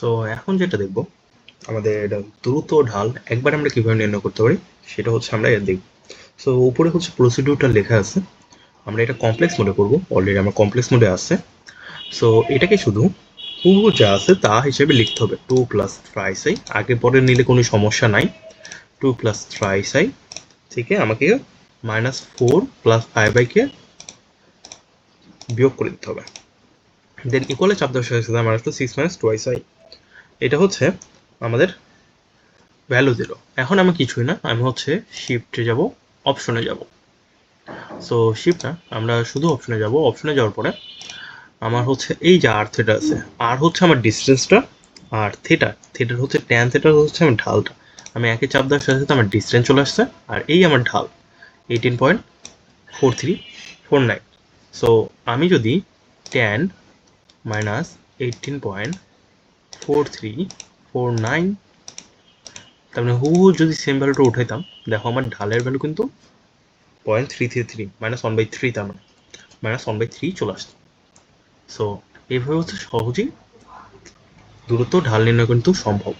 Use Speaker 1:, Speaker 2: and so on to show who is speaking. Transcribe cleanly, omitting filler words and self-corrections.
Speaker 1: So এখন যেটা দেখব, আমাদের দ্রুত ঢাল একবার আমরা কিভাবে নির্ণয় করতে পারি সেটা হচ্ছে আমরা দেখব। সো উপরে হচ্ছে প্রসিডিউরটা লেখা আছে, আমরা এটা কমপ্লেক্স মোডে করব। অলরেডি আমরা কমপ্লেক্স মোডে আছে। সো এটাকে শুধু হুবহু যা আছে তা হিসেবে লিখতে হবে। 2 প্লাস থ্রাইস আই, আগে পরে নিলে কোনো সমস্যা নাই। 2 প্লাস থ্রাইস আই থেকে আমাকে -4 প্লাস 5/কে বিয়োগ করে দিতে হবে। দেন ইকুয়ালে চাপ দেওয়ার সাথে সাথে আমার আসলে 6 মাইনাস টোয়াইস আই, এটা হচ্ছে আমাদের ভ্যালু দিল। এখন আমি কিছুই না, আমি হচ্ছে শিফটে যাব, অপশনে যাব। সো শিফট না, আমরা শুধু অপশনে যাব। অপশনে যাওয়ার পরে আমার হচ্ছে এই যে আর থিটা আছে, আর হচ্ছে আমার ডিস্টেন্সটা, আর থিটার হচ্ছে ট্যান থিটার হচ্ছে আমার ঢালটা। আমি একে চাপ দেওয়ার সাথে সাথে আমার ডিস্টেন্স চলে আসছে, আর এই আমার ঢাল 18.4349। সো আমি যদি ট্যান মাইনাস 18.4349, তার মানে হুবহু যদি সেম ভ্যালুটা উঠাইতাম, দেখো আমার ঢালের ভ্যালু কিন্তু 0.333 -1/3, তার মানে -1/3 চলে আসতো। সো এইভাবে হচ্ছে সহজেই দূরত্ব ঢাল নির্ণয় কিন্তু সম্ভব।